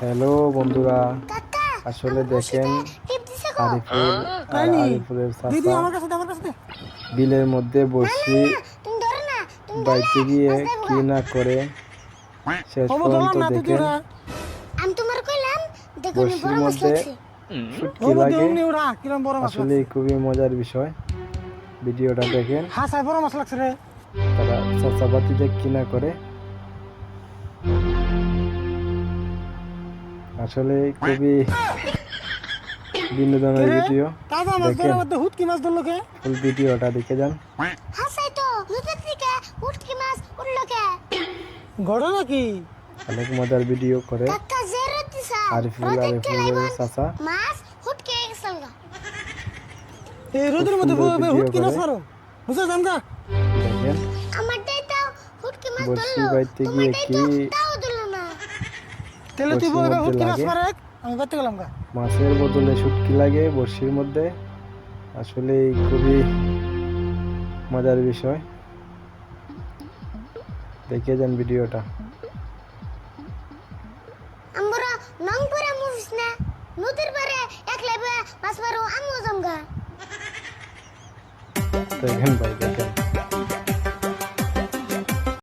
Hello বন্ধুরা, আসলে দেখেন আরিফুলের চাচা বিলের মধ্যে বসি বাইতে গিয়ে কি না করে শেষ পর্যন্ত দেখেন বসির মধ্যে শুটকি লাগে। আসলে খুবই মজার বিষয়, ভিডিওটা দেখেন। তারা চাচাবাতিতে কি না করে, আসলে খুবই বিনোদনের ভিডিও। দেখেন ফুল ভিডিওটা দেখে যান। অনেক মজার ভিডিও করে আরিফুলের চাচা। দেখেন বড়শি বাইতে গিয়ে কি মাছের বদলে শুটকি লাগে বড়শির মধ্যে। আসলে খুবই মজার বিষয়, দেখে যান ভিডিওটা। দেখেন ভাই, দেখেন।